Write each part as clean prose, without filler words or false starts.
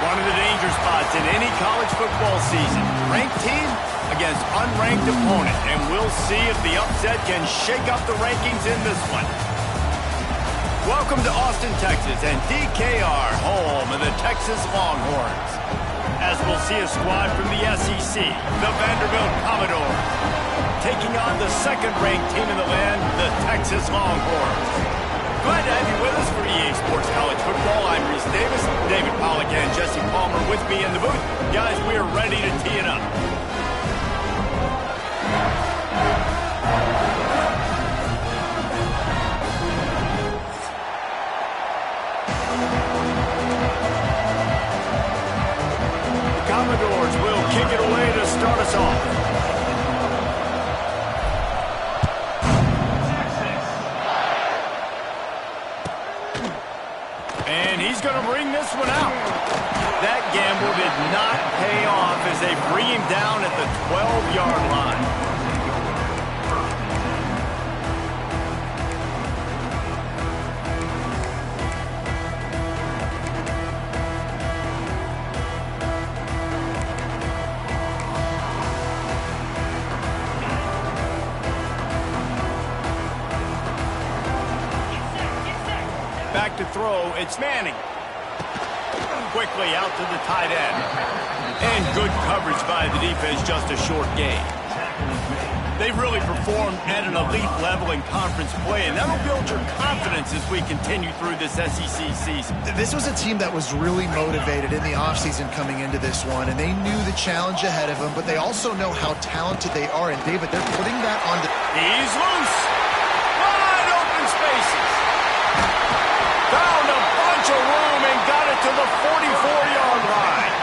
One of the danger spots in any college football season. Ranked team against unranked opponent. And we'll see if the upset can shake up the rankings in this one. Welcome to Austin, Texas, and DKR, home of the Texas Longhorns. As we'll see a squad from the SEC, the Vanderbilt Commodores, taking on the second-ranked team in the land, the Texas Longhorns. Glad to have you with us for EA Sports College Football. I'm Reese Davis, David Pollack, and Jesse Palmer with me in the booth. Guys, we are ready to tee it up. The Commodores will kick it away to start us off. And he's going to bring this one out. That gamble did not pay off as they bring him down at the 12-yard line. Back to throw, it's Manning. Quickly out to the tight end. And good coverage by the defense, just a short gain. They've really performed at an elite level in conference play, and that'll build your confidence as we continue through this SEC season. This was a team that was really motivated in the offseason coming into this one, and they knew the challenge ahead of them, but they also know how talented they are. And, David, they're putting that on the... He's loose. Wide open spaces. Found a bunch of room and got it to the 44-yard line.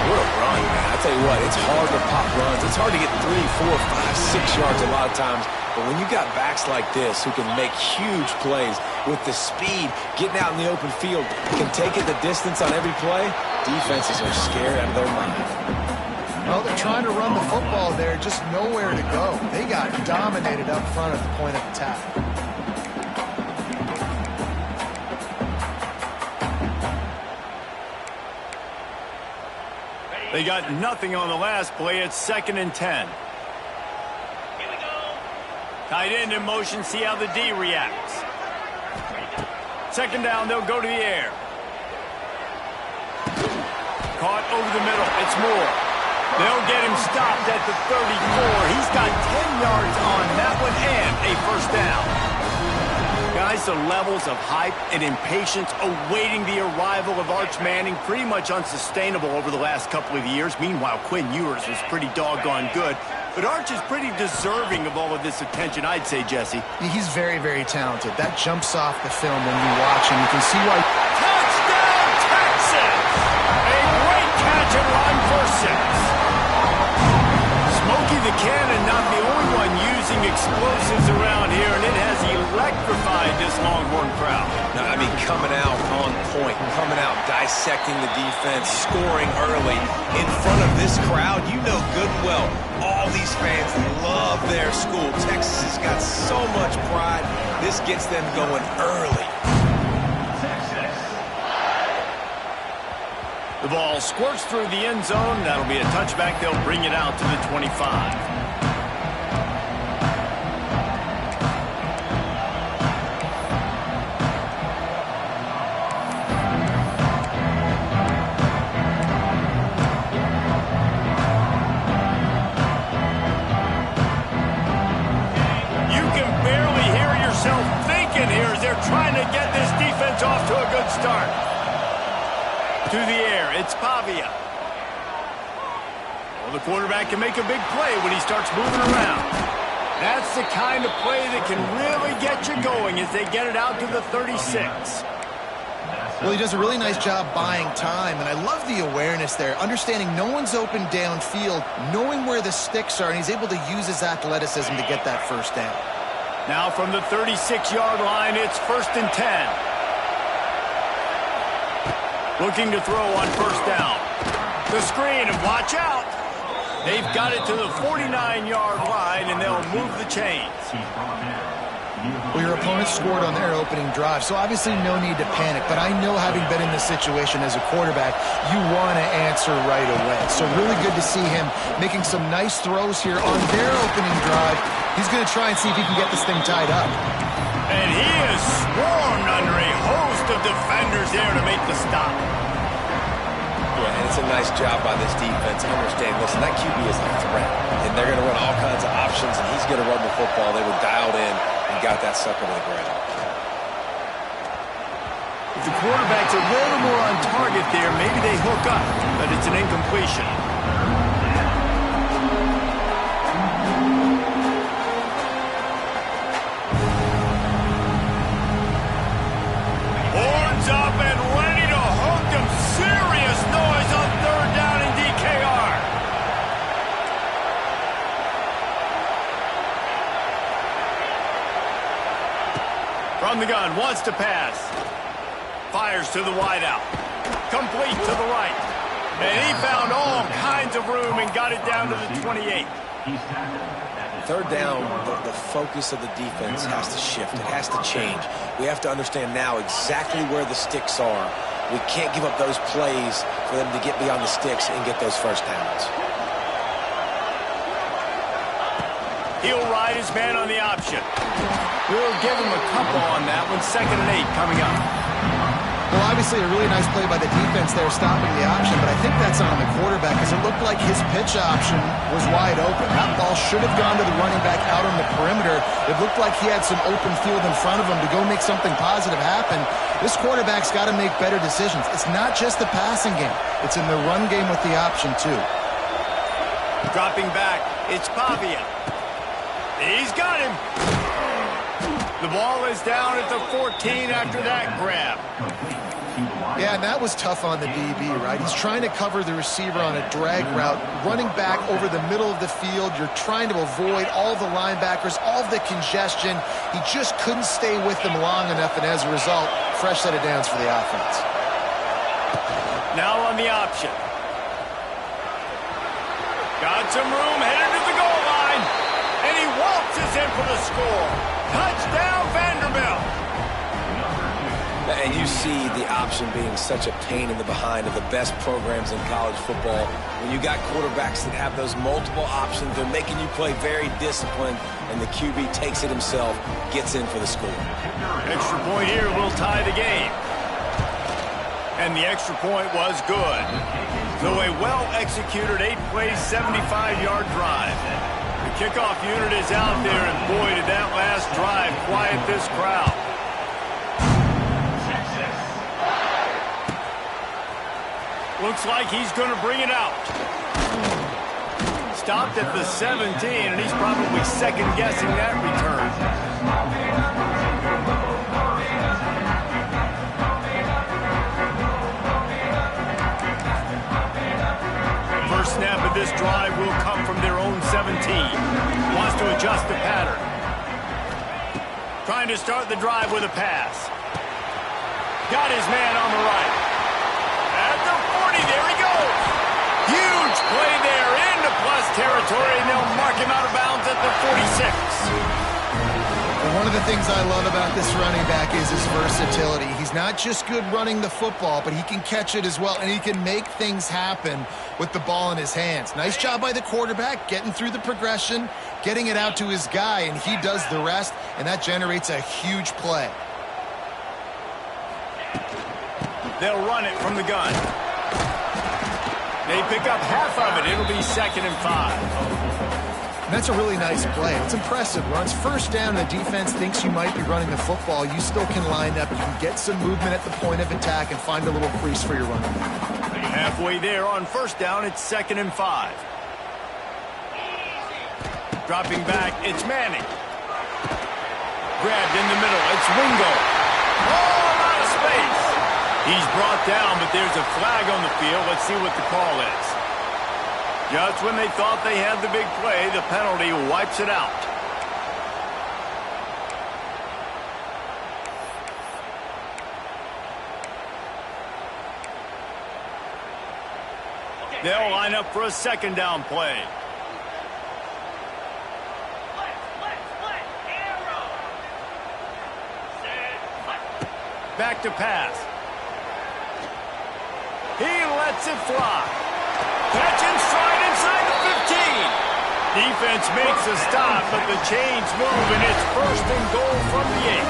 What a run, man. I tell you what, it's hard to pop runs. It's hard to get 3, 4, 5, 6 yards a lot of times. But when you got backs like this who can make huge plays with the speed, getting out in the open field, can take it the distance on every play, defenses are scared out of their mind. Well, they're trying to run the football there, just nowhere to go. They got dominated up front at the point of attack. They got nothing on the last play. It's 2nd and 10. Tight end in motion. See how the D reacts. 2nd down. They'll go to the air. Caught over the middle. It's Moore. They'll get him stopped at the 34. He's got 10 yards on that one and a first down. Guys, the levels of hype and impatience awaiting the arrival of Arch Manning pretty much unsustainable over the last couple of years. Meanwhile, Quinn Ewers was pretty doggone good. But Arch is pretty deserving of all of this attention, I'd say, Jesse. He's very, very talented. That jumps off the film when you watch him. You can see why... Touchdown, Texas! A great catch and run for 6. Smokey the Cannon, not the only one using explosives around here, and it has electrified this Longhorn crowd. No, I mean, coming out on point, coming out, dissecting the defense, scoring early. In front of this crowd, you know good and well, all these fans love their school. Texas has got so much pride. This gets them going early. The ball squirts through the end zone. That'll be a touchback. They'll bring it out to the 25. You can barely hear yourself thinking here as they're trying to get this defense off to a good start. To the air, it's Pavia. Well, the quarterback can make a big play when he starts moving around. That's the kind of play that can really get you going as they get it out to the 36. Well, he does a really nice job buying time, and I love the awareness there, understanding no one's open downfield, knowing where the sticks are, and he's able to use his athleticism to get that first down. Now from the 36-yard line, it's 1st and 10. Looking to throw on first down. The screen, and watch out. They've got it to the 49-yard line, and they'll move the chains. Well, your opponent scored on their opening drive, so obviously no need to panic. But I know, having been in this situation as a quarterback, you want to answer right away. So really good to see him making some nice throws here on their opening drive. He's going to try and see if he can get this thing tied up. And he is swarmed under a host of defenders there to make the stop. Yeah, and it's a nice job by this defense. Understand, listen, that QB is a threat, and they're going to run all kinds of options, and he's going to run the football. They were dialed in and got that sucker to the ground. If the quarterback's a little more on target there, maybe they hook up, but it's an incompletion. Horns up and ready to hook them. Serious noise on third down in DKR. From the gun, wants to pass. Fires to the wideout. Complete to the right. And he found all kinds of room and got it down to the 28. Third down, the focus of the defense has to shift. It has to change. We have to understand now exactly where the sticks are. We can't give up those plays for them to get beyond the sticks and get those first downs. He'll ride his man on the option. We'll give him a couple on that one. 2nd and 8 coming up. Well, obviously a really nice play by the defense there, stopping the option, but I think that's on the quarterback because it looked like his pitch option was wide open. That ball should have gone to the running back out on the perimeter. It looked like he had some open field in front of him to go make something positive happen. This quarterback's got to make better decisions. It's not just the passing game. It's in the run game with the option, too. Dropping back, it's Pavia. He's got him. The ball is down at the 14 after that grab. Yeah, and that was tough on the DB, right? He's trying to cover the receiver on a drag route, running back over the middle of the field. You're trying to avoid all the linebackers, all of the congestion. He just couldn't stay with them long enough, and as a result, fresh set of downs for the offense. Now on the option. Got some room, headed to the goal line, and he waltzes in for the score. Touchdown, Vanderbilt. And you see the option being such a pain in the behind of the best programs in college football. When you got quarterbacks that have those multiple options, they're making you play very disciplined, and the QB takes it himself, gets in for the score. Extra point here will tie the game. And the extra point was good. So a well-executed 8-play, 75-yard drive. The kickoff unit is out there, and boy, did that last drive quiet this crowd. Looks like he's going to bring it out. Stopped at the 17, and he's probably second-guessing that return. First snap of this drive will come from their own 17. Wants to adjust the pattern. Trying to start the drive with a pass. Got his man on the right. At the 40, there he goes. Huge play there into plus territory, and they'll mark him out of bounds at the 46. And one of the things I love about this running back is his versatility. He's not just good running the football, but he can catch it as well, and he can make things happen with the ball in his hands. Nice job by the quarterback, getting through the progression, getting it out to his guy, and he does the rest, and that generates a huge play. They'll run it from the gun. They pick up half of it. It'll be 2nd and 5. And that's a really nice play. It's impressive. Runs first down, and the defense thinks you might be running the football. You still can line up. You can get some movement at the point of attack and find a little crease for your running back. Halfway there on first down, it's 2nd and 5. Dropping back, it's Manning. Grabbed in the middle, it's Wingo. All out of space. He's brought down, but there's a flag on the field. Let's see what the call is. Just when they thought they had the big play, the penalty wipes it out. They'll line up for a 2nd down play. . 2 back to pass. He lets it fly. Catch and stride inside the 15. Defense makes a stop, but the chains move, and it's 1st and goal from the 8.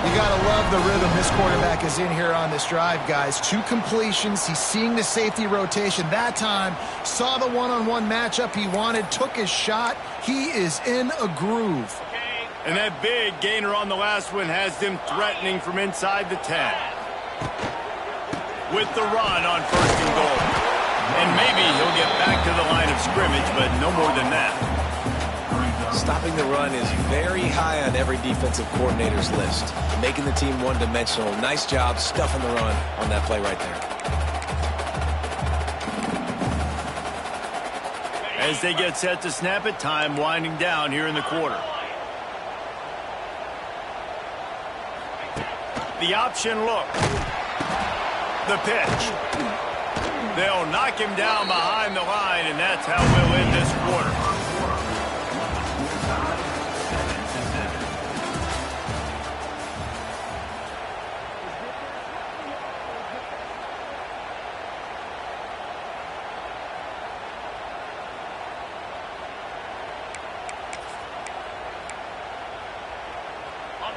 You got to love the rhythm this quarterback is in here on this drive, guys. 2 completions. He's seeing the safety rotation. That time, saw the one-on-one matchup he wanted, took his shot. He is in a groove. And that big gainer on the last one has them threatening from inside the 10. With the run on 1st and goal. And maybe he'll get back to the line of scrimmage, but no more than that. Stopping the run is very high on every defensive coordinator's list. Making the team one-dimensional. Nice job stuffing the run on that play right there. As they get set to snap it, time winding down here in the quarter. The option look. The pitch. They'll knock him down behind the line, and that's how we'll end this quarter.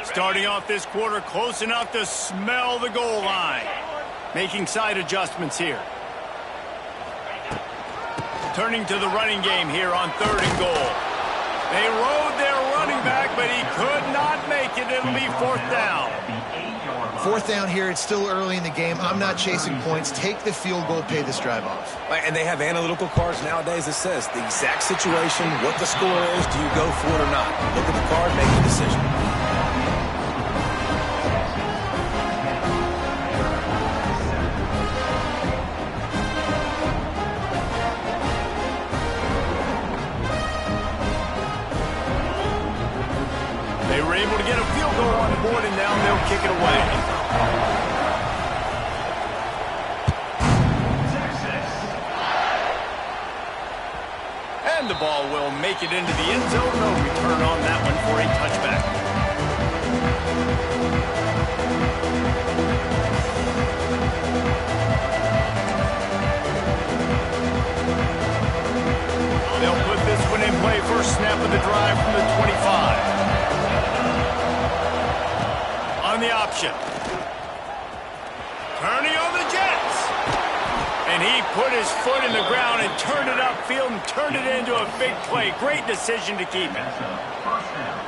Starting off this quarter close enough to smell the goal line. Making side adjustments here. Turning to the running game here on 3rd and goal. They rode their running back, but he could not make it. It'll be 4th down. 4th down here. It's still early in the game. I'm not chasing points. Take the field goal, pay this drive off. And they have analytical cards nowadays that says the exact situation, what the score is, do you go for it or not? Look at the card, make the decision. They were able to get a field goal on the board, and now they'll kick it away. And the ball will make it into the end zone. No return on that one for a touchback. They'll put this one in play. First snap of the drive from the 25. On the option. Turning on the Jets. And he put his foot in the ground and turned it upfield and turned it into a big play. Great decision to keep it.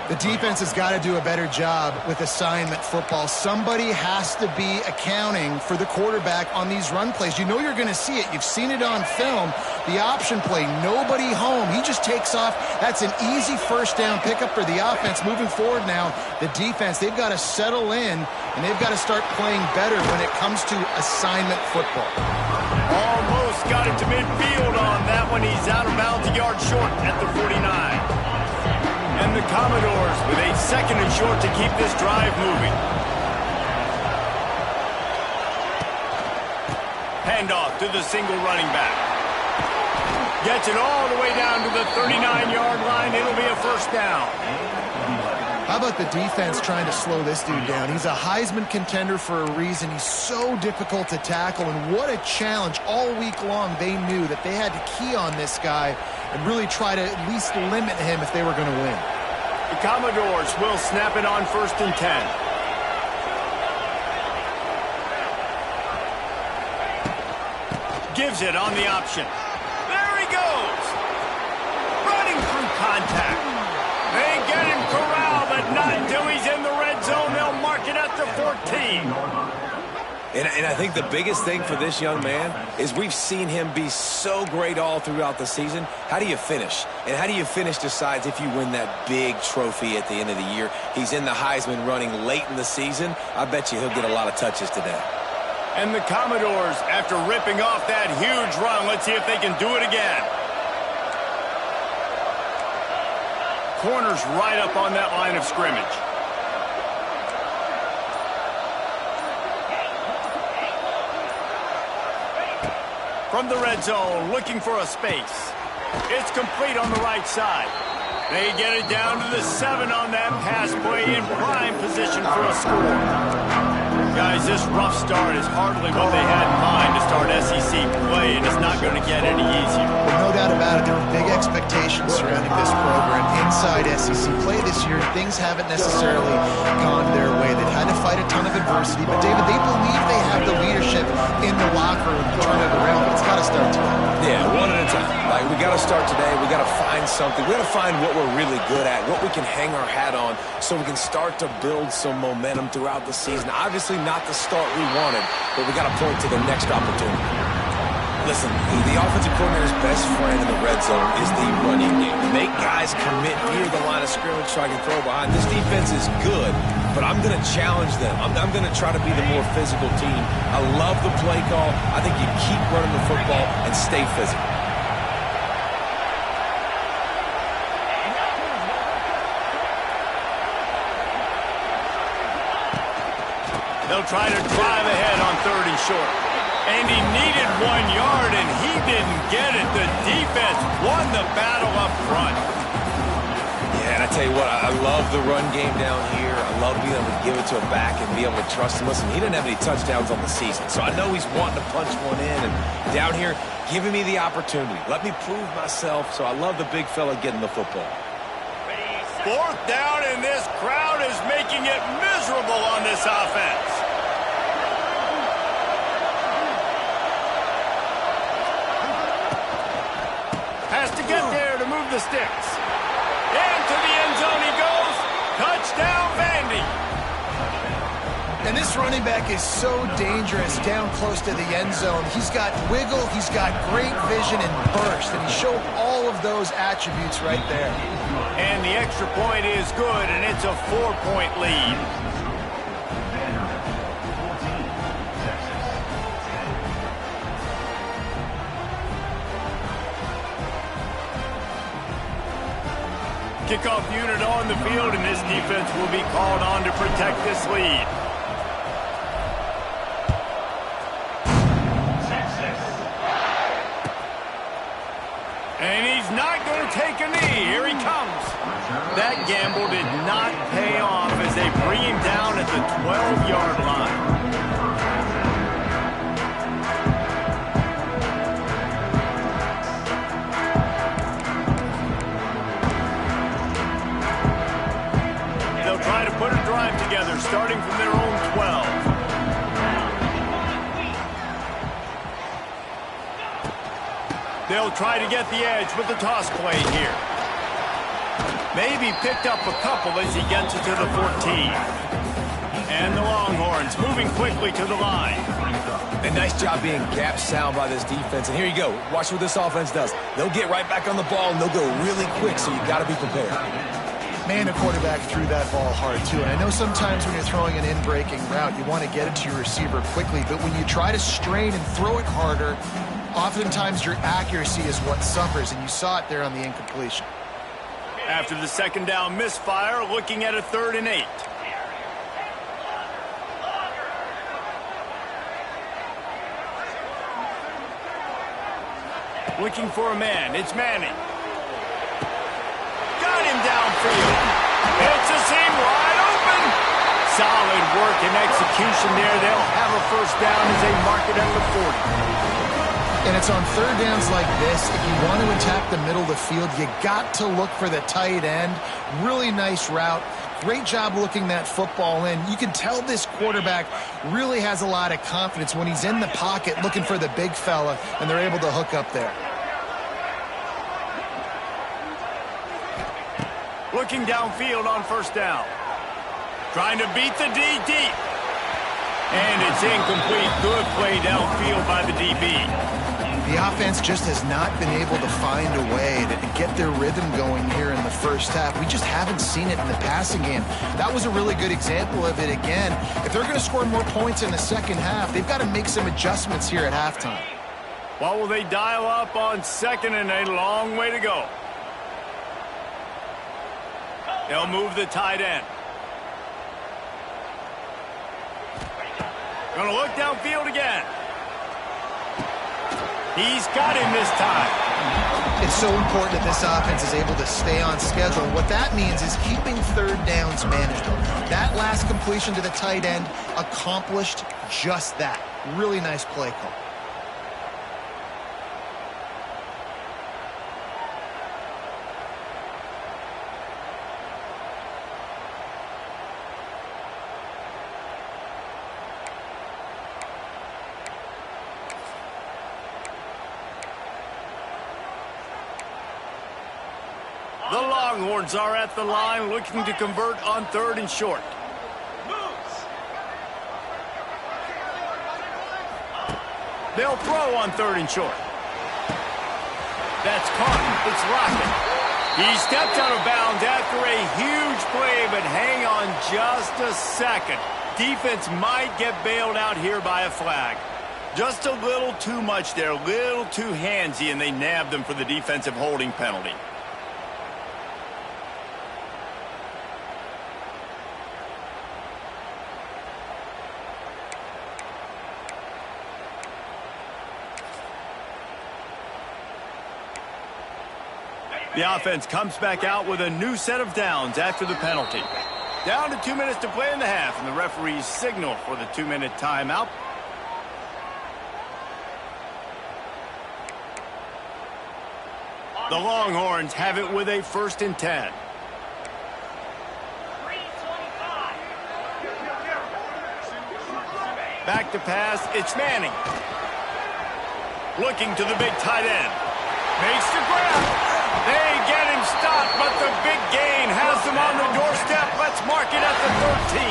The defense has got to do a better job with assignment football. Somebody has to be accounting for the quarterback on these run plays. You know you're going to see it. You've seen it on film. The option play, nobody home. He just takes off. That's an easy 1st down pickup for the offense. Moving forward now, the defense, they've got to settle in, and they've got to start playing better when it comes to assignment football. Almost got it to midfield on that one. He's out of bounds, a yard short at the 49. And the Commodores with a 2nd and short to keep this drive moving. Handoff to the single running back. Gets it all the way down to the 39-yard line. It'll be a 1st down. How about the defense trying to slow this dude down? He's a Heisman contender for a reason. He's so difficult to tackle, and what a challenge. All week long, they knew that they had to key on this guy and really try to at least limit him if they were going to win. The Commodores will snap it on 1st and 10. Gives it on the option. There he goes. Running through contact. They get him corralled, but not until he's in the red zone. They'll mark it at the 14. And I think the biggest thing for this young man is we've seen him be so great all throughout the season. How do you finish? And how do you finish decides if you win that big trophy at the end of the year. He's in the Heisman running late in the season. I bet you he'll get a lot of touches today. And the Commodores, after ripping off that huge run, let's see if they can do it again. Corners right up on that line of scrimmage. From the red zone, looking for a space. It's complete on the right side. They get it down to the 7 on that pass play, in prime position for a score. Guys, this rough start is hardly what they had in mind to start SEC play, and it's not going to get any easier. Well, no doubt about it. There were big expectations surrounding this program. Inside SEC play this year, things haven't necessarily gone their way. They've had to fight a ton of adversity, but David, they believe they have the leadership in the locker room to turn it around, but it's got to start today. Yeah, one at a time. Like, we got to start today. We got to find something. We got to find what we're really good at, what we can hang our hat on, so we can start to build some momentum throughout the season. Obviously, not the start we wanted, but we got to point to the next opportunity. Listen, the offensive coordinator's best friend in the red zone is the running game. Make guys commit near the line of scrimmage so I can throw behind. This defense is good, but I'm going to challenge them. I'm going to try to be the more physical team. I love the play call. I think you keep running the football and stay physical. They'll try to drive ahead on 3rd and short. And he needed 1 yard, and he didn't get it. The defense won the battle up front. Yeah, and I tell you what, I love the run game down here. I love being able to give it to a back and be able to trust him. Listen, he didn't have any touchdowns on the season, so I know he's wanting to punch one in. And down here, giving me the opportunity. Let me prove myself, so I love the big fella getting the football. 4th down, and this crowd is making it miserable on this offense. Has to get there to move the sticks. Into the end zone he goes. Touchdown, Vandy. And this running back is so dangerous down close to the end zone. He's got wiggle, he's got great vision and burst, and he showed all of those attributes right there. And the extra point is good, and it's a 4-point lead. Kickoff unit on the field, and this defense will be called on to protect this lead. And he's not going to take a knee. Here he comes. That gamble did not pay off as they bring him down at the 12-yard line. They'll try to put a drive together, starting from their own 12. They'll try to get the edge with the toss play here. Maybe picked up a couple as he gets it to the 14. And the Longhorns moving quickly to the line. A nice job being gap sound by this defense. And here you go. Watch what this offense does. They'll get right back on the ball, and they'll go really quick, so you got to be prepared. Man, the quarterback threw that ball hard, too. And I know sometimes when you're throwing an in-breaking route, you want to get it to your receiver quickly. But when you try to strain and throw it harder, oftentimes your accuracy is what suffers, and you saw it there on the incompletion. After the 2nd down misfire, looking at a 3rd and 8. Looking for a man. It's Manning. Got him downfield. It's a seam wide open. Solid work and execution there. They'll have a 1st down as they mark it at the 40. And it's on 3rd downs like this. If you want to attack the middle of the field, you got to look for the tight end. Really nice route. Great job looking that football in. You can tell this quarterback really has a lot of confidence when he's in the pocket looking for the big fella, and they're able to hook up there. Looking downfield on 1st down. Trying to beat the D deep. And it's incomplete. Good play downfield by the DB. The offense just has not been able to find a way to get their rhythm going here in the 1st half. We just haven't seen it in the passing game. That was a really good example of it again. If they're going to score more points in the 2nd half, they've got to make some adjustments here at halftime. What will they dial up on 2nd and a long way to go? They'll move the tight end. Going to look downfield again. He's got him this time. It's so important that this offense is able to stay on schedule. What that means is keeping third downs manageable. That last completion to the tight end accomplished just that. Really nice play call. The Longhorns are at the line looking to convert on 3rd and short. They'll throw on 3rd and short. That's caught. It's Rocket. He stepped out of bounds after a huge play, but hang on just a second. Defense might get bailed out here by a flag. Just a little too much there, a little too handsy, and they nabbed them for the defensive holding penalty. The offense comes back out with a new set of downs after the penalty. Down to 2 minutes to play in the half, and the referees signal for the 2-minute timeout. The Longhorns have it with a 1st and 10. Back to pass, it's Manning. Looking to the big tight end. Makes the grab. They get him stopped, but the big gain has them on the doorstep. Let's mark it at the 13.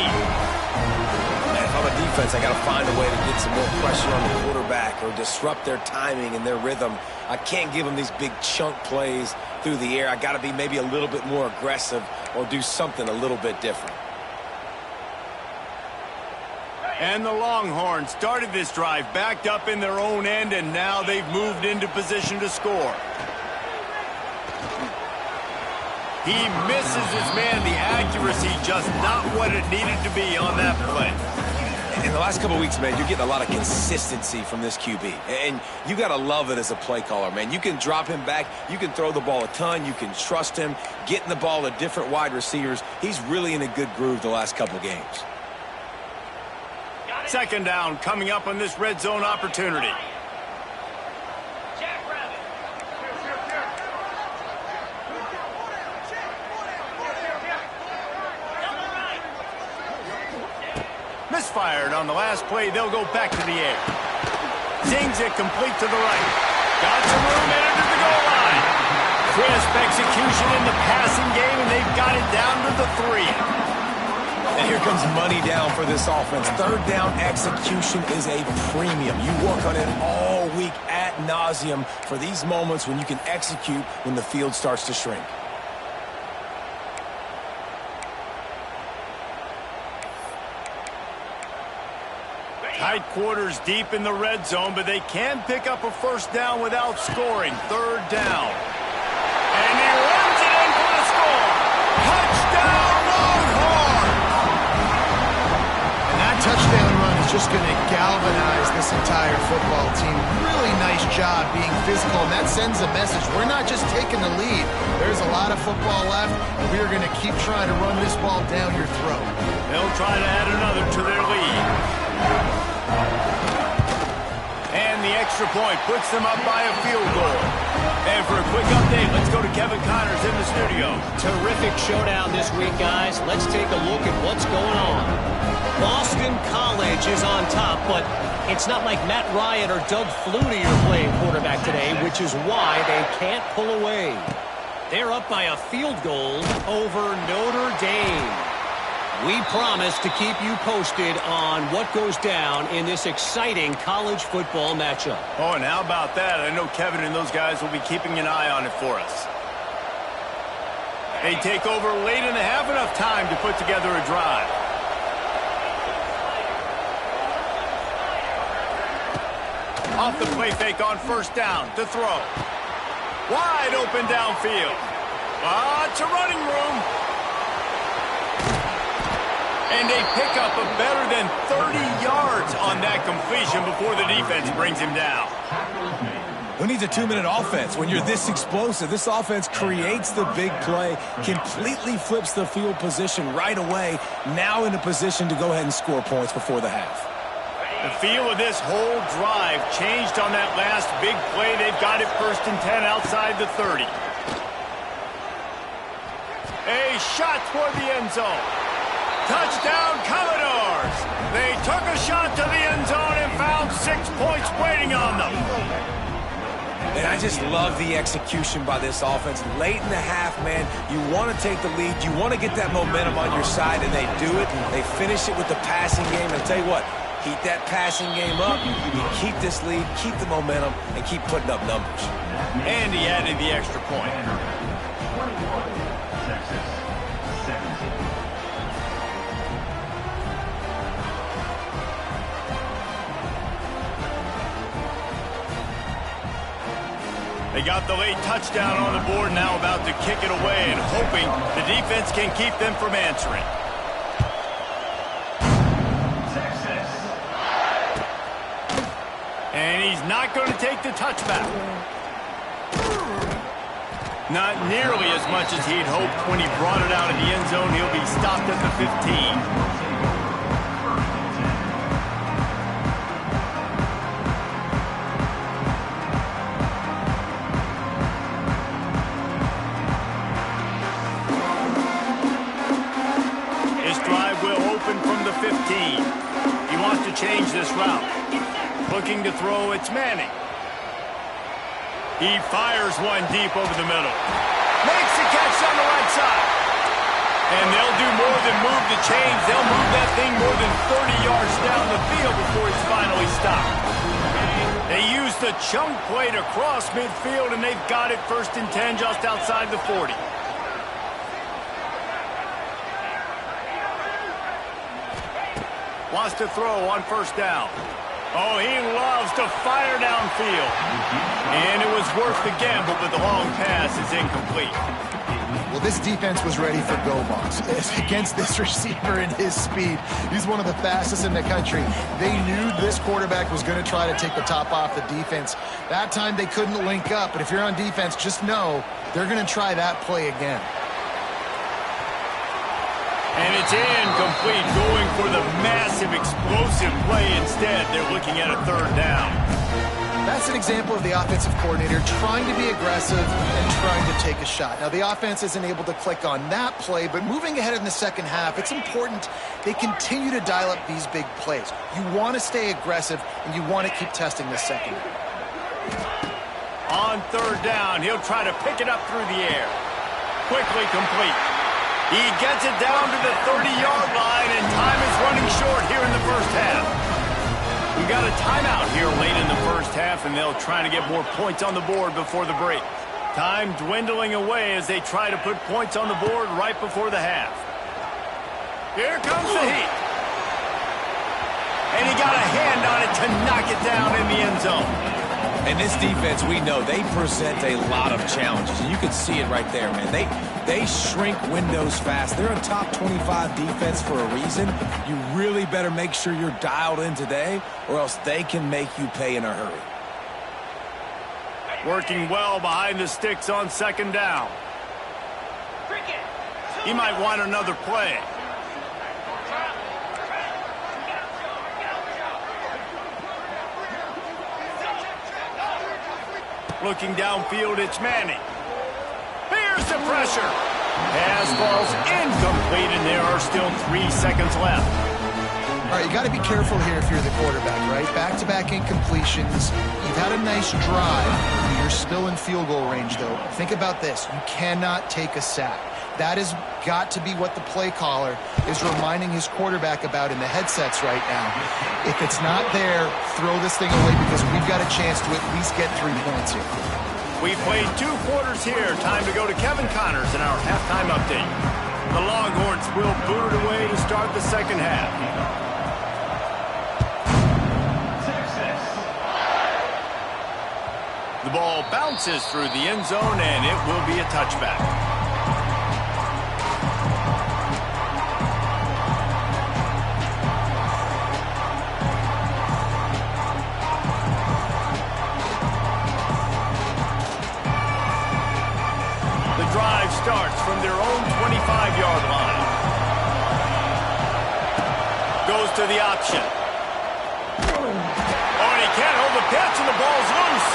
Man, if I'm a defense, I got to find a way to get some more pressure on the quarterback or disrupt their timing and their rhythm. I can't give them these big chunk plays through the air. I got to be maybe a little bit more aggressive or do something a little bit different. And the Longhorns started this drive backed up in their own end, and now they've moved into position to score. He misses his man. The accuracy just not what it needed to be on that play. In the last couple of weeks, man, you're getting a lot of consistency from this QB. And you got to love it as a play caller, man. You can drop him back. You can throw the ball a ton. You can trust him. Getting the ball to different wide receivers. He's really in a good groove the last couple of games. 2nd down coming up on this red zone opportunity. Misfired on the last play. They'll go back to the air. Zings it complete to the right. Got some room in to the goal line. Crisp execution in the passing game, and they've got it down to the 3. And here comes money down for this offense. 3rd down execution is a premium. You work on it all week ad nauseum for these moments when you can execute when the field starts to shrink. Tight quarters deep in the red zone, but they can pick up a 1st down without scoring. 3rd down. And he runs it in for the score. Touchdown, Longhorns! And that touchdown run is just going to galvanize this entire football team. Really nice job being physical, and that sends a message. We're not just taking the lead. There's a lot of football left, and we are going to keep trying to run this ball down your throat. They'll try to add another to their lead. And the extra point puts them up by a field goal. And for a quick update, let's go to Kevin Connors in the studio. Terrific showdown this week, guys. Let's take a look at what's going on. Boston College is on top, but it's not like Matt Ryan or Doug Flutie are playing quarterback today, which is why they can't pull away. They're up by a field goal over Notre Dame. We promise to keep you posted on what goes down in this exciting college football matchup. Oh, and how about that? I know Kevin and those guys will be keeping an eye on it for us. They take over late and they have enough time to put together a drive. Off the play fake on 1st down to throw. Wide open downfield. Lots of running room. And they pick up a better than 30 yards on that completion before the defense brings him down. Who needs a 2-minute offense when you're this explosive? This offense creates the big play, completely flips the field position right away, now in a position to go ahead and score points before the half. The feel of this whole drive changed on that last big play. They've got it 1st and 10 outside the 30. A shot toward the end zone. Touchdown, Commodores! They took a shot to the end zone and found 6 points waiting on them. And I just love the execution by this offense. Late in the half, man, you want to take the lead. You want to get that momentum on your side, and they do it. They finish it with the passing game. And I'll tell you what, keep that passing game up. You keep this lead, keep the momentum, and keep putting up numbers. And he added the extra point. They got the late touchdown on the board, now about to kick it away and hoping the defense can keep them from answering. And he's not going to take the touchback. Not nearly as much as he'd hoped when he brought it out of the end zone. He'll be stopped at the 15. From the 15. He wants to change this route. Looking to throw, it's Manning. He fires one deep over the middle. Makes the catch on the right side. And they'll do more than move the chains. They'll move that thing more than 30 yards down the field before it's finally stopped. They use the chunk play to cross midfield, and they've got it 1st and 10 just outside the 40. Wants to throw on 1st down. Oh, he loves to fire downfield. And it was worth the gamble, but the long pass is incomplete. Well, this defense was ready for go balls. Against this receiver and his speed, he's one of the fastest in the country. They knew this quarterback was going to try to take the top off the defense. That time they couldn't link up, but if you're on defense, just know they're going to try that play again. And it's incomplete, going for the massive explosive play instead. They're looking at a 3rd down. That's an example of the offensive coordinator trying to be aggressive and trying to take a shot. Now, the offense isn't able to click on that play, but moving ahead in the 2nd half, it's important they continue to dial up these big plays. You want to stay aggressive, and you want to keep testing the second. On 3rd down, he'll try to pick it up through the air. Quickly complete. He gets it down to the 30-yard line, and time is running short here in the 1st half. We've got a timeout here late in the 1st half, and they'll try to get more points on the board before the break. Time dwindling away as they try to put points on the board right before the half. Here comes the heat. And he got a hand on it to knock it down in the end zone. And this defense, we know, they present a lot of challenges. And you can see it right there, man. They shrink windows fast. They're a top 25 defense for a reason. You really better make sure you're dialed in today, or else they can make you pay in a hurry. Working well behind the sticks on 2nd down. He might want another play. Looking downfield, it's Manning. Here's the pressure. Pass falls incomplete, and there are still 3 seconds left. All right, you got to be careful here if you're the quarterback, right? Back-to-back incompletions. You've had a nice drive. You're still in field goal range, though. Think about this. You cannot take a sack. That has got to be what the play caller is reminding his quarterback about in the headsets right now. If it's not there, throw this thing away because we've got a chance to at least get 3 points here. We played 2 quarters here. Time to go to Kevin Connors in our halftime update. The Longhorns will boot it away to start the 2nd half. The ball bounces through the end zone, and it will be a touchback. starts from their own 25-yard line. Goes to the option. Oh, and he can't hold the pitch, and the ball's loose.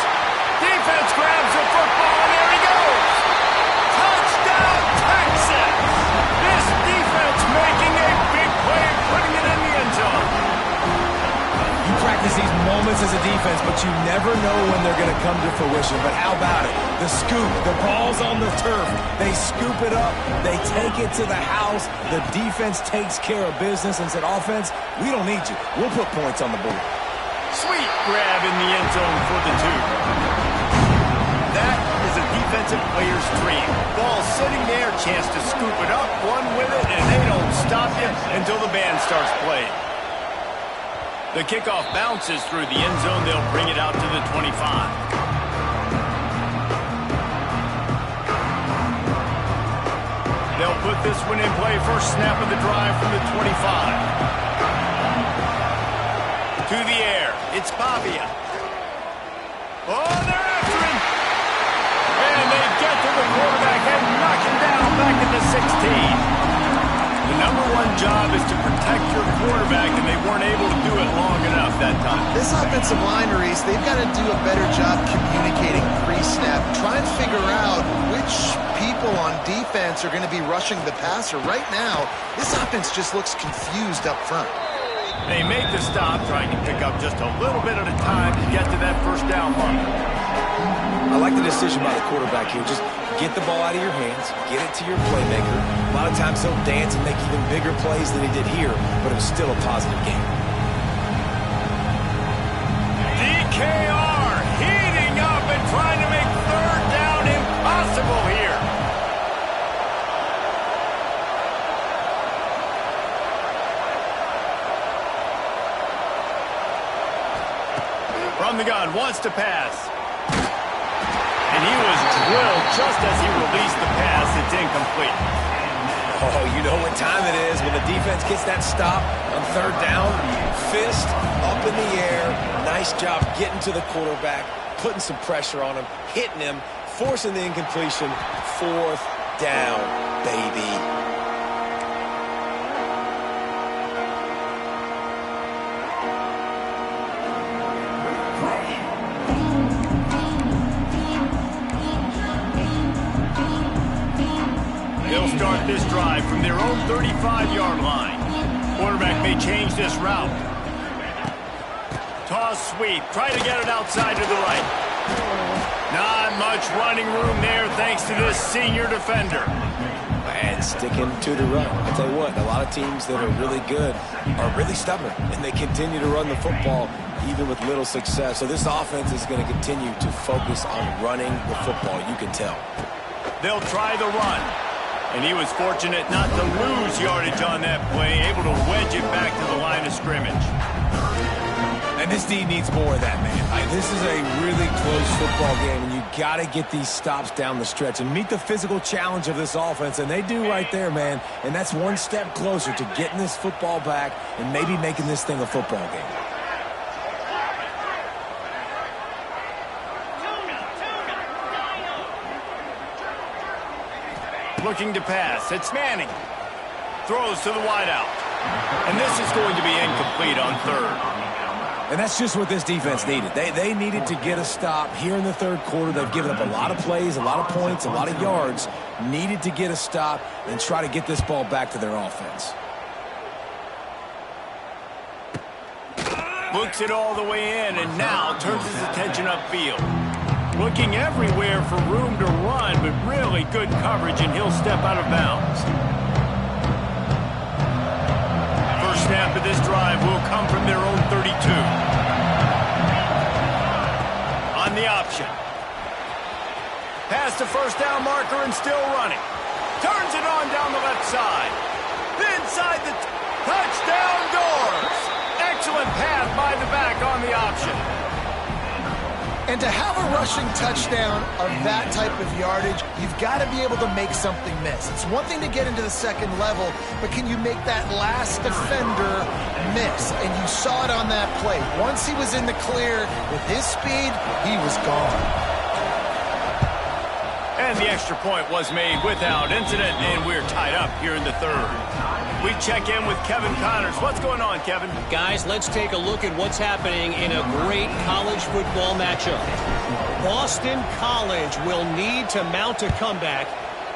Defense grabs the football, and there he goes. Touchdown, Texas! This defense making a big play and putting it in the end zone. You practice these moments as a defense, but you never know when they're going to come to fruition. But how about it? The scoop, the ball's on the turf. They scoop it up. They take it to the house. The defense takes care of business and said, offense, we don't need you. We'll put points on the board. Sweet grab in the end zone for the 2. That is a defensive player's dream. Ball sitting there, chance to scoop it up, run with it, and they don't stop you until the band starts playing. The kickoff bounces through the end zone. They'll bring it out to the 25. They'll put this one in play. First snap of the drive from the 25. To the air. It's Pavia. Oh, they're after him. And they get to the quarterback and knock him down back at the 16. The number one job is to protect your quarterback, and they weren't able to do it long enough that time. This offensive line, Reese, they've got to do a better job communicating pre-snap. Try and figure out which people on defense are going to be rushing the passer. Right now, this offense just looks confused up front. They make the stop, trying to pick up just a little bit at a time to get to that first down mark. I like the decision by the quarterback here. Just get the ball out of your hands, get it to your playmaker. A lot of times he'll dance and make even bigger plays than he did here, but it was still a positive game. DKR heating up and trying to make third down impossible here. From the gun, wants to pass. And he was drilled just as he released the pass. It's incomplete. Oh, you know what time it is when the defense gets that stop on third down. Fist up in the air. Nice job getting to the quarterback, putting some pressure on him, hitting him, forcing the incompletion. Fourth down, baby. They'll start this drive from their own 35-yard line. Quarterback may change this route. Toss sweep. Try to get it outside to the right. Not much running room there thanks to this senior defender. And sticking to the run. I'll tell you what, a lot of teams that are really good are really stubborn, and they continue to run the football even with little success. So this offense is going to continue to focus on running the football. You can tell. They'll try the run. And he was fortunate not to lose yardage on that play, able to wedge it back to the line of scrimmage. And this D needs more of that, man. This is a really close football game, and you got to get these stops down the stretch and meet the physical challenge of this offense, and they do right there, man. And that's one step closer to getting this football back and maybe making this thing a football game. Looking to pass. It's Manning. Throws to the wideout. And this is going to be incomplete on third. And that's just what this defense needed. They needed to get a stop here in the third quarter. They've given up a lot of plays, a lot of points, a lot of yards. Needed to get a stop and try to get this ball back to their offense. Looks it all the way in and now turns his attention upfield. Looking everywhere for room to run, but really good coverage, and he'll step out of bounds. First snap of this drive will come from their own 32. On the option. Past the first down marker and still running. Turns it on down the left side. Inside the touchdown doors. Excellent pass by the back on the option. And to have a rushing touchdown of that type of yardage, you've got to be able to make something miss. It's one thing to get into the second level, but can you make that last defender miss? And you saw it on that play. Once he was in the clear with his speed, he was gone. And the extra point was made without incident, and we're tied up here in the third. We check in with Kevin Connors. What's going on, Kevin? Guys, let's take a look at what's happening in a great college football matchup. Boston College will need to mount a comeback,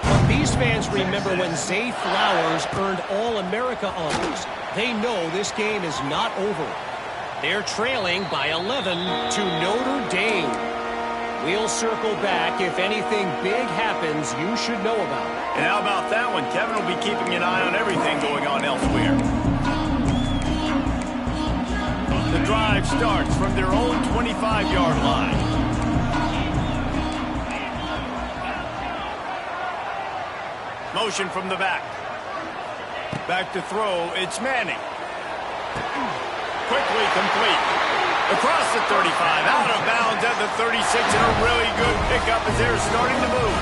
but these fans remember when Zay Flowers earned All-America honors. They know this game is not over. They're trailing by 11 to Notre Dame. We'll circle back if anything big happens you should know about. And how about that one? Kevin will be keeping an eye on everything going on elsewhere. The drive starts from their own 25-yard line. Motion from the back. Back to throw. It's Manning. Quickly complete. Across the 35, out of bounds at the 36, and a really good pickup as they're starting to move.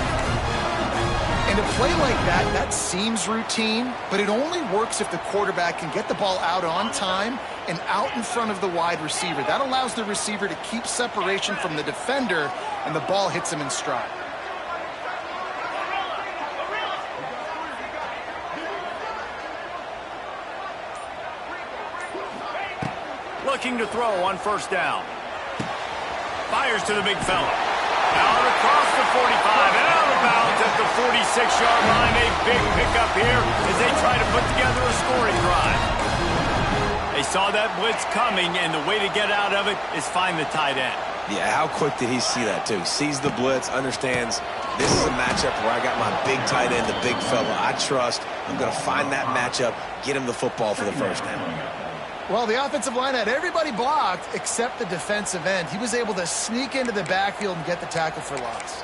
And a play like that, that seems routine, but it only works if the quarterback can get the ball out on time and out in front of the wide receiver. That allows the receiver to keep separation from the defender, and the ball hits him in stride. Looking to throw on first down. Fires to the big fella. Out across the 45 and out of bounds at the 46-yard line. A big pickup here as they try to put together a scoring drive. They saw that blitz coming, and the way to get out of it is find the tight end. Yeah, how quick did he see that, too? Sees the blitz, understands this is a matchup where I got my big tight end, the big fella I trust. I'm going to find that matchup, get him the football for the first down. Well, the offensive line had everybody blocked except the defensive end. He was able to sneak into the backfield and get the tackle for loss.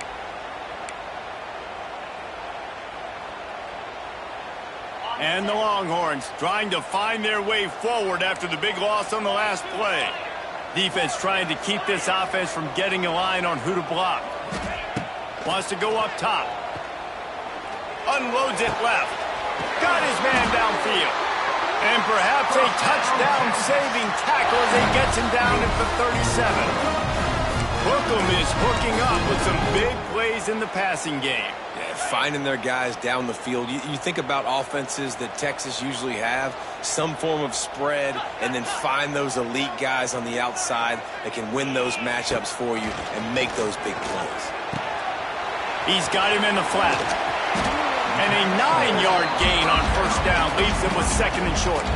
And the Longhorns trying to find their way forward after the big loss on the last play. Defense trying to keep this offense from getting a line on who to block. Wants to go up top. Unloads it left. Got his man downfield. And perhaps a touchdown-saving tackle as he gets him down at the 37. Brooklyn is hooking up with some big plays in the passing game. Yeah, finding their guys down the field. You think about offenses that Texas usually have, some form of spread, and then find those elite guys on the outside that can win those matchups for you and make those big plays. He's got him in the flat. And a 9-yard gain on first down leaves them with second and short.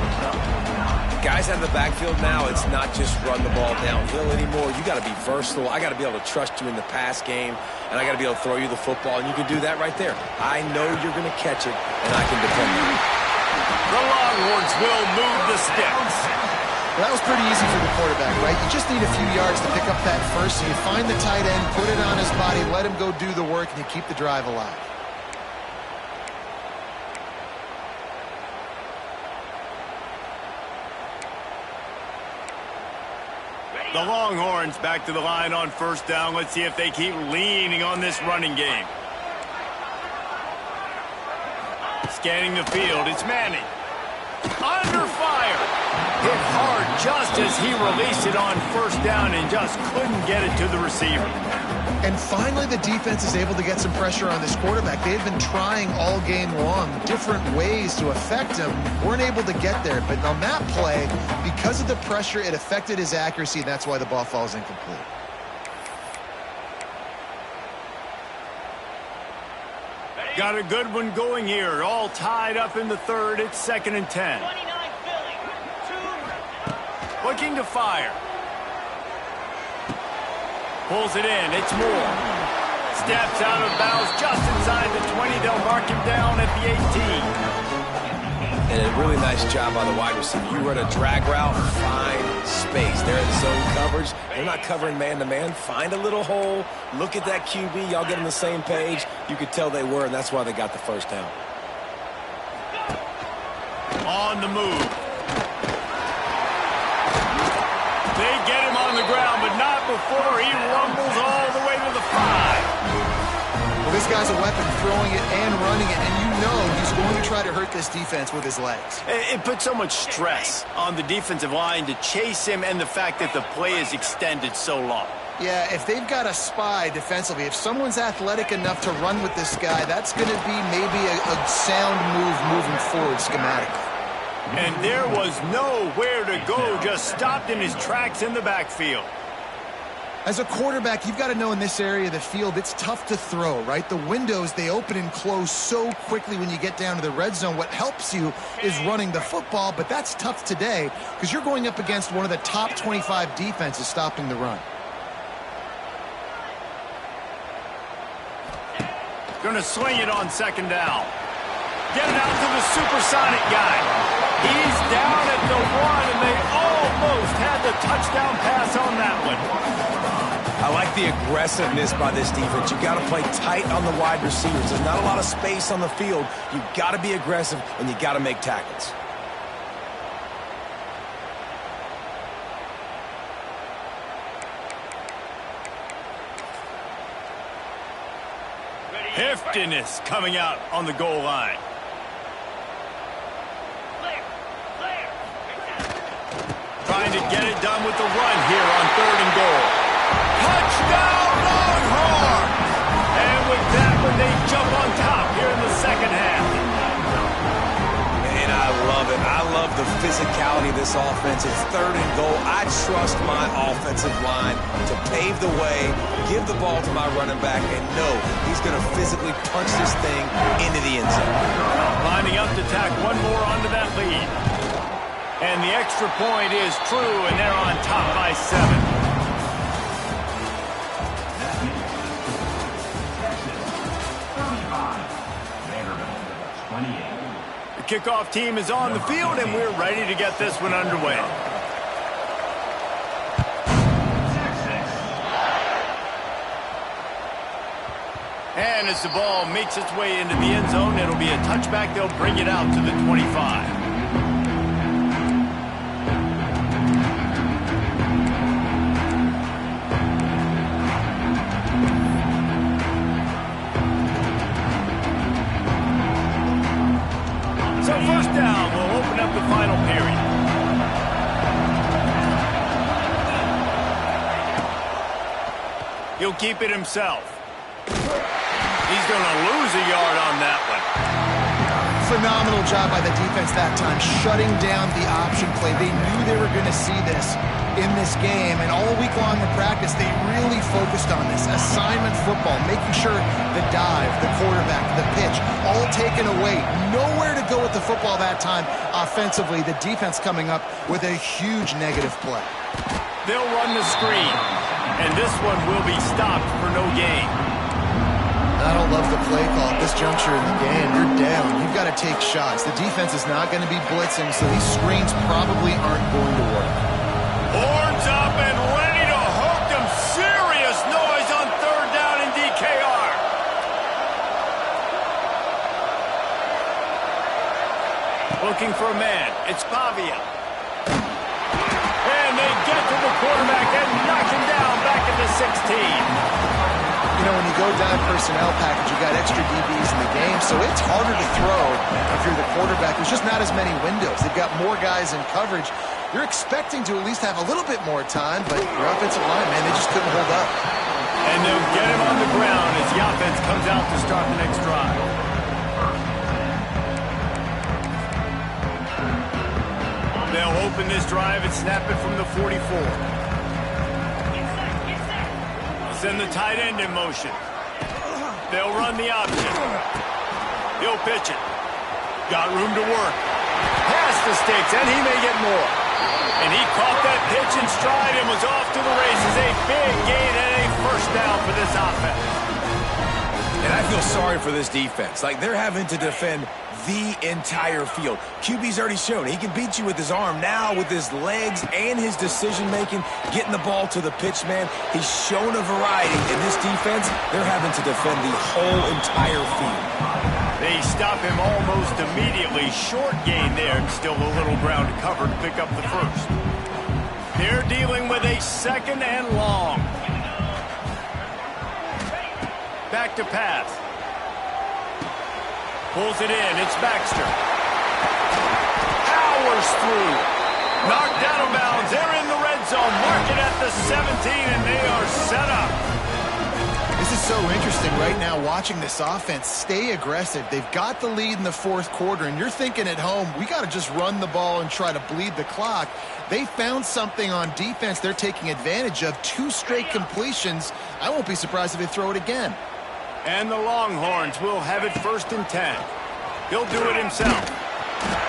Guys out of the backfield now, it's not just run the ball downhill anymore. You got to be versatile. I got to be able to trust you in the pass game, and I got to be able to throw you the football, and you can do that right there. I know you're going to catch it, and I can defend you. The Longhorns will move the sticks. Well, that was pretty easy for the quarterback, right? You just need a few yards to pick up that first, so you find the tight end, put it on his body, let him go do the work, and you keep the drive alive. The Longhorns back to the line on first down. Let's see if they keep leaning on this running game. Scanning the field, it's Manning. Under fire. Hit hard just as he released it on first down and just couldn't get it to the receiver. And finally, the defense is able to get some pressure on this quarterback. They had been trying all game long different ways to affect him. Weren't able to get there. But on that play, because of the pressure, it affected his accuracy, and that's why the ball falls incomplete. Got a good one going here. All tied up in the third. It's 2nd and 10. Looking to fire. Pulls it in. It's Moore. Steps out of bounds just inside the 20. They'll mark him down at the 18. And a really nice job by the wide receiver. You run a drag route, find space. They're in zone coverage. They're not covering man-to-man. Find a little hole. Look at that QB. Y'all get on the same page. You could tell they were, and that's why they got the first down. On the move. They get him on the ground, but not before he rumbles all the way to the 5. Well, this guy's a weapon, throwing it and running it, and you know he's going to try to hurt this defense with his legs. It puts so much stress on the defensive line to chase him and the fact that the play is extended so long. Yeah, if they've got a spy defensively, if someone's athletic enough to run with this guy, that's going to be maybe a sound move moving forward schematically. And there was nowhere to go, just stopped in his tracks in the backfield. As a quarterback, you've got to know in this area of the field, it's tough to throw, right? The windows, they open and close so quickly when you get down to the red zone. What helps you is running the football, but that's tough today because you're going up against one of the top 25 defenses stopping the run. Going to swing it on second down. Get it out to the supersonic guy. He's down at the 1, and they almost had the touchdown pass on that one. I like the aggressiveness by this defense. You got to play tight on the wide receivers. There's not a lot of space on the field. You got to be aggressive, and you got to make tackles. Heftiness coming out on the goal line. Trying to get it done with the run here on 3rd and goal. Touchdown, Longhorns! And with that one, they jump on top here in the second half. And I love it. I love the physicality of this offense. It's 3rd and goal. I trust my offensive line to pave the way, give the ball to my running back, and know he's going to physically punch this thing into the end zone. Lining up to tack one more onto that lead. And the extra point is true, and they're on top by 7. The kickoff team is on the field, and we're ready to get this one underway. And as the ball makes its way into the end zone, it'll be a touchback. They'll bring it out to the 25. So first down, we'll open up the final period. He'll keep it himself. He's going to lose a yard on that one. Phenomenal job by the defense that time, shutting down the option play. They knew they were going to see this in this game, and all week long in practice, they really focused on this. Assignment football, making sure the dive, the quarterback, the pitch, all taken away. Nowhere to go with the football that time offensively. The defense coming up with a huge negative play. They'll run the screen, and this one will be stopped for no gain. I don't love the play call at this juncture in the game. You're down. You've got to take shots. The defense is not going to be blitzing, so these screens probably aren't going to work. Horns up and ready to hook them. Serious noise on 3rd down in DKR. Looking for a man. It's Pavia. And they get to the quarterback and knock him down back at the 16. You know, when you go down personnel package, you got extra DBs in the game, so it's harder to throw if you're the quarterback. There's just not as many windows. They've got more guys in coverage. You're expecting to at least have a little bit more time, but your offensive line, man, they just couldn't hold up. And they'll get him on the ground as the offense comes out to start the next drive. They'll open this drive and snap it from the 44. Send the tight end in motion. They'll run the option. He'll pitch it. Got room to work. Past the sticks, and he may get more. And he caught that pitch in stride and was off to the races. A big gain and a first down for this offense. And I feel sorry for this defense. Like, they're having to defend the entire field. QB's already shown he can beat you with his arm. Now with his legs and his decision-making, getting the ball to the pitch man, he's shown a variety. In this defense, they're having to defend the whole entire field. They stop him almost immediately. Short gain there, and still a little ground to cover to pick up the first. They're dealing with a 2nd and long. Back to pass. Pulls it in. It's Baxter. Powers through. Knocked out of bounds. They're in the red red zone. Mark it at the 17, and they are set up. This is so interesting right now watching this offense stay aggressive. They've got the lead in the fourth quarter, and you're thinking at home, we got to just run the ball and try to bleed the clock. They found something on defense they're taking advantage of. 2 straight completions. I won't be surprised if they throw it again. And the Longhorns will have it 1st and 10. He'll do it himself.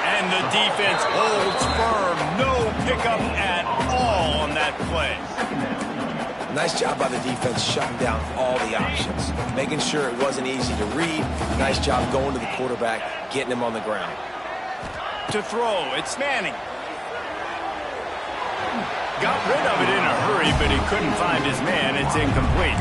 And the defense holds firm. No pickup at all on that play. Nice job by the defense shutting down all the options, making sure it wasn't easy to read. Nice job going to the quarterback, getting him on the ground. To throw, it's Manning. Got rid of it in a hurry, but he couldn't find his man. It's incomplete.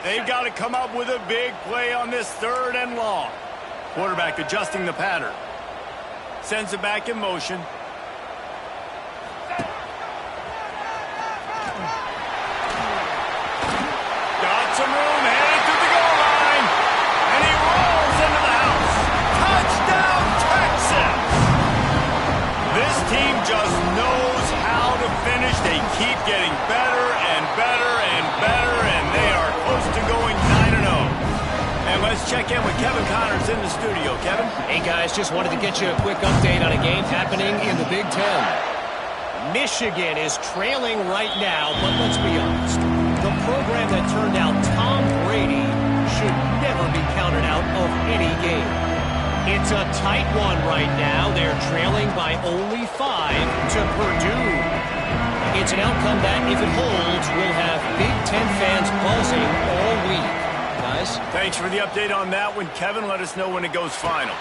They've got to come up with a big play on this 3rd and long. Quarterback adjusting the pattern. Sends it back in motion. Got some room, headed to the goal line. And he rolls into the house. Touchdown, Texas! This team just knows how to finish. They keep getting better and better and better, and they are close to going 9-0. And let's check in with Kevin Connors in the studio. Kevin? Hey, guys, just wanted to get you a quick update on a game happening in the Big Ten. Michigan is trailing right now, but let's be honest. The program that turned out Tom Brady should never be counted out of any game. It's a tight one right now. They're trailing by only 5 to Purdue. It's an outcome that, if it holds, will have Big Ten fans buzzing all week. Guys? Thanks for the update on that one, Kevin. Let us know when it goes final.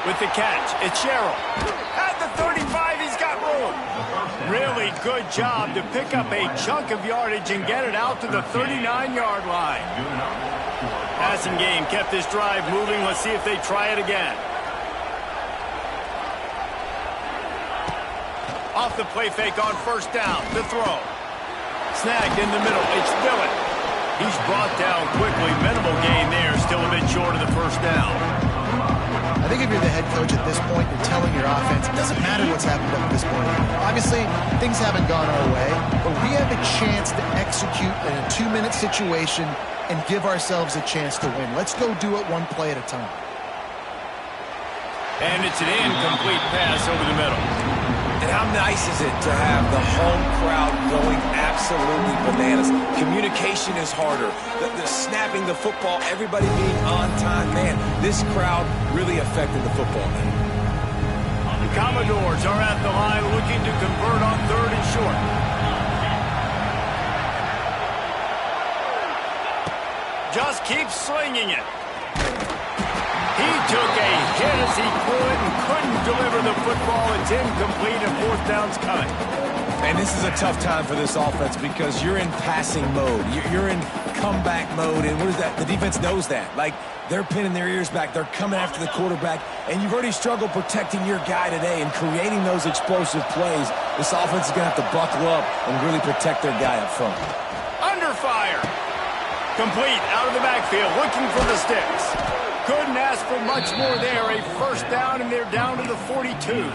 With the catch, it's Sherrill. At the 35, he's got room. Really good job to pick up a chunk of yardage and get it out to the 39-yard line. Passing game kept this drive moving. Let's see if they try it again. Off the play fake on 1st down. The throw. Snagged in the middle. It's Dillon. He's brought down quickly. Minimal gain there. Still a bit short of the 1st down. I think if you're the head coach at this point, you're telling your offense, it doesn't matter what's happened up to this point. Obviously, things haven't gone our way, but we have a chance to execute in a 2-minute situation and give ourselves a chance to win. Let's go do it 1 play at a time. And it's an incomplete pass over the middle. And how nice is it to have the home crowd going absolutely bananas? Communication is harder. The snapping the football, everybody being on time. Man, this crowd really affected the football game. The Commodores are at the line looking to convert on 3rd and short. Just keep slinging it. He took a hit as he could and couldn't deliver the football. It's incomplete and 4th down's coming. And this is a tough time for this offense because you're in passing mode. You're in comeback mode. And what is that? The defense knows that. Like, they're pinning their ears back. They're coming after the quarterback. And you've already struggled protecting your guy today and creating those explosive plays. This offense is going to have to buckle up and really protect their guy up front. Under fire. Complete out of the backfield, looking for the sticks. Couldn't ask for much more there. A 1st down, and they're down to the 42.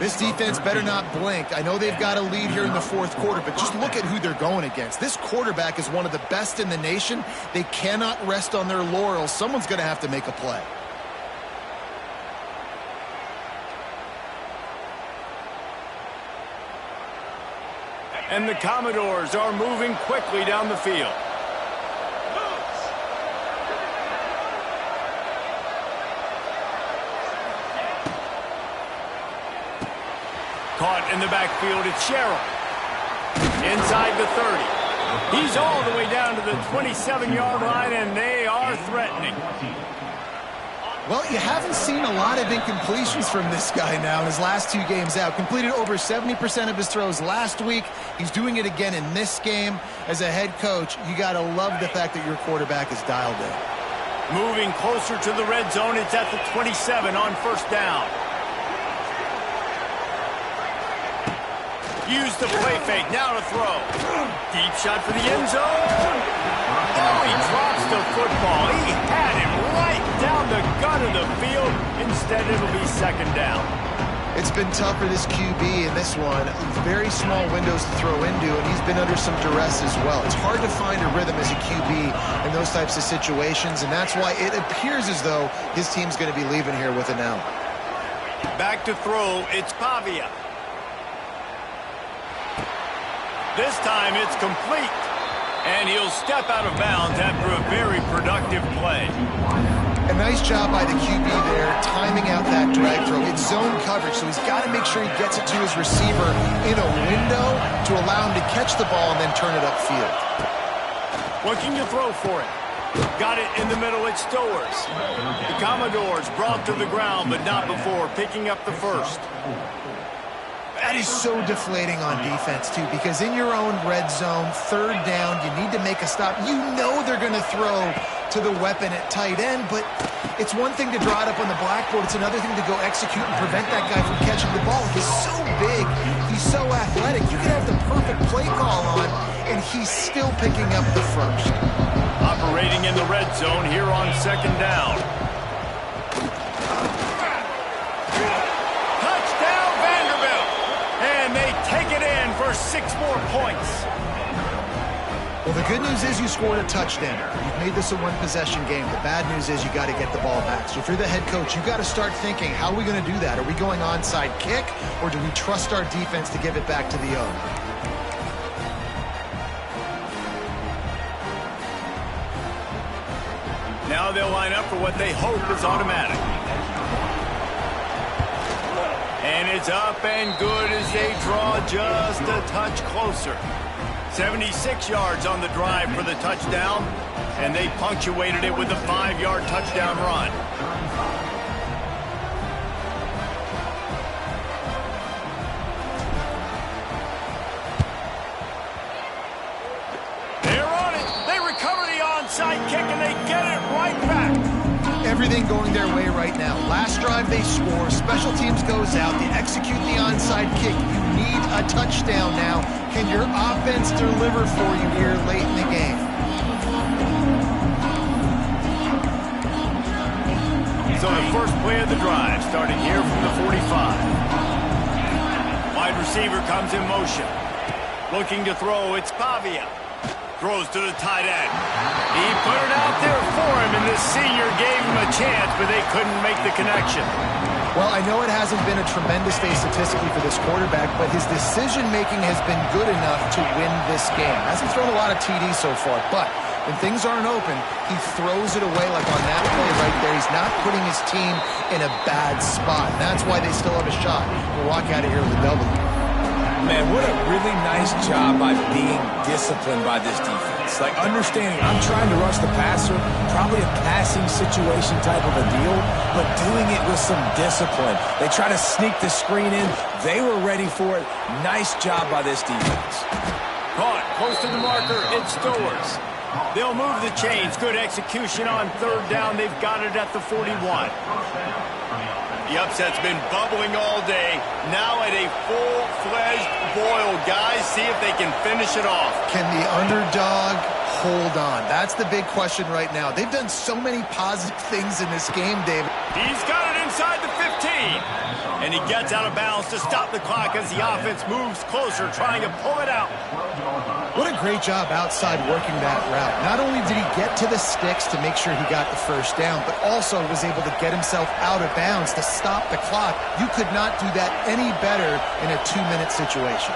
This defense better not blink. I know they've got a lead here in the 4th quarter, but just look at who they're going against. This quarterback is one of the best in the nation. They cannot rest on their laurels. Someone's going to have to make a play. And the Commodores are moving quickly down the field. Caught in the backfield, it's Sherrill. Inside the 30. He's all the way down to the 27-yard line, and they are threatening. Well, you haven't seen a lot of incompletions from this guy now in his last 2 games out. Completed over 70% of his throws last week. He's doing it again in this game. As a head coach, you got to love the fact that your quarterback is dialed in. Moving closer to the red zone, it's at the 27 on 1st down. Use the play fake, now to throw. Deep shot for the end zone. Oh, he drops the football. He had him right down the gut of the field. Instead, it'll be second down. It's been tough for this QB in this one. Very small windows to throw into, and he's been under some duress as well. It's hard to find a rhythm as a QB in those types of situations, and that's why it appears as though his team's going to be leaving here with an L. Back to throw, it's Pavia. This time it's complete. And he'll step out of bounds after a very productive play. A nice job by the QB there, timing out that drag throw. It's zone coverage, so he's got to make sure he gets it to his receiver in a window to allow him to catch the ball and then turn it upfield. What can you throw for it? Got it in the middle, it's Stowers. The Commodores brought to the ground, but not before picking up the first. That is so deflating on defense, too, because in your own red zone, third down, you need to make a stop. You know they're going to throw to the weapon at tight end, but it's one thing to draw it up on the blackboard. It's another thing to go execute and prevent that guy from catching the ball. He's so big. He's so athletic. You can have the perfect play call on, and he's still picking up the first. Operating in the red zone here on second down. Take it in for 6 more points. Well, the good news is you scored a touchdown. You've made this a one-possession game. The bad news is you got to get the ball back. So if you're the head coach, you got to start thinking, how are we going to do that? Are we going onside kick, or do we trust our defense to give it back to the owner? Now they'll line up for what they hope is automatic. And it's up and good as they draw just a touch closer. 76 yards on the drive for the touchdown, and they punctuated it with a 5-yard touchdown run. They're on it. They recover the onside kick, and they get it right back. Everything going their way right now. Last drive they score, special teams goes out, they execute the onside kick. You need a touchdown now. Can your offense deliver for you here late in the game? So the first play of the drive, starting here from the 45. Wide receiver comes in motion. Looking to throw, it's Pavia. Throws to the tight end. He put it out there for him, and this senior gave him a chance, but they couldn't make the connection. Well, I know it hasn't been a tremendous day statistically for this quarterback, but his decision-making has been good enough to win this game. Hasn't thrown a lot of TDs so far, but when things aren't open, he throws it away like on that play right there. He's not putting his team in a bad spot. That's why they still have a shot to walk out of here with a W. Man, what a really nice job by being disciplined by this defense. Like, understanding I'm trying to rush the passer, probably a passing situation type of a deal, but doing it with some discipline. They try to sneak the screen in. They were ready for it. Nice job by this defense. Caught close to the marker. It's Stowers. They'll move the chains. Good execution on third down. They've got it at the 41. The upset's been bubbling all day. Now at a full-fledged boil. Guys, see if they can finish it off. Can the underdog hold on? That's the big question right now. They've done so many positive things in this game, David. He's got it inside the 15. And he gets out of bounds to stop the clock as the offense moves closer, trying to pull it out. What a great job outside working that route. Not only did he get to the sticks to make sure he got the first down, but also was able to get himself out of bounds to stop the clock. You could not do that any better in a 2-minute situation.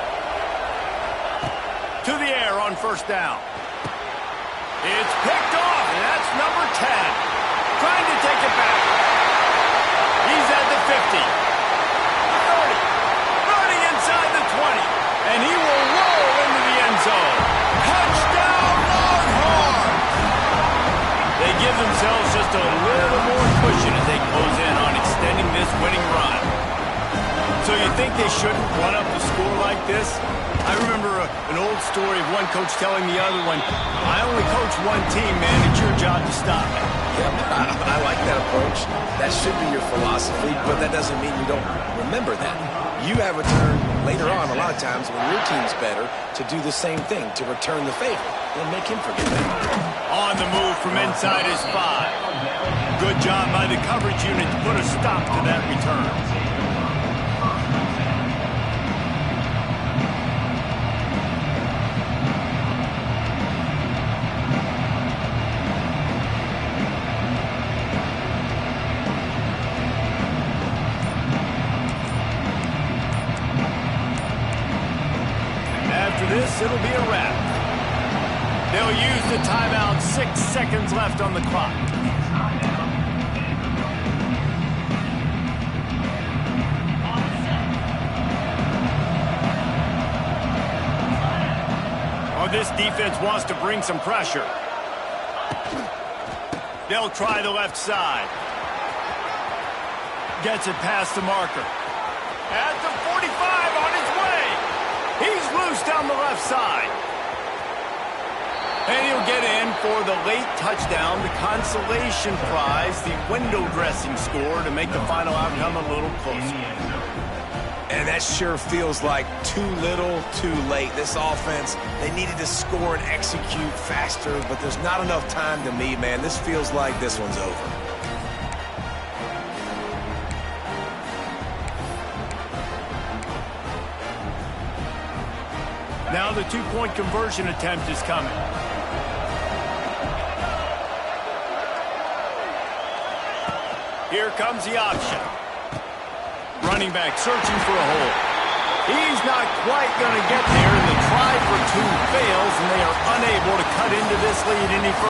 To the air on first down. It's picked off, and that's number 10. Trying to take it back. He's at the 50. 30. Running inside the 20. And he will roll into the end zone. Touchdown, Longhorn! They give themselves just a little more cushion as they close in on extending this winning run. So you think they shouldn't run up the score like this? I remember an old story of one coach telling the other one, I only coach one team, man. It's your job to stop it. Yeah, I like that approach. That should be your philosophy, but that doesn't mean you don't remember that. You have a turn, later on, a lot of times when your team's better, to do the same thing, to return the favor. Then make him forget that. On the move from inside his 5. Good job by the coverage unit to put a stop to that return. After this, it'll be a wrap. They'll use the timeout. 6 seconds left on the clock. Oh, this defense wants to bring some pressure. They'll try the left side. Gets it past the marker. At the 45 on his way. He's loose down the left side. And he'll get in for the late touchdown, the consolation prize, the window dressing score to make the final outcome a little closer. And that sure feels like too little, too late. This offense, they needed to score and execute faster, but there's not enough time to me, man. This feels like this one's over. Now the two-point conversion attempt is coming. Here comes the option. Running back searching for a hole. He's not quite going to get there, and the try for 2 fails, and they are unable to cut into this lead any further.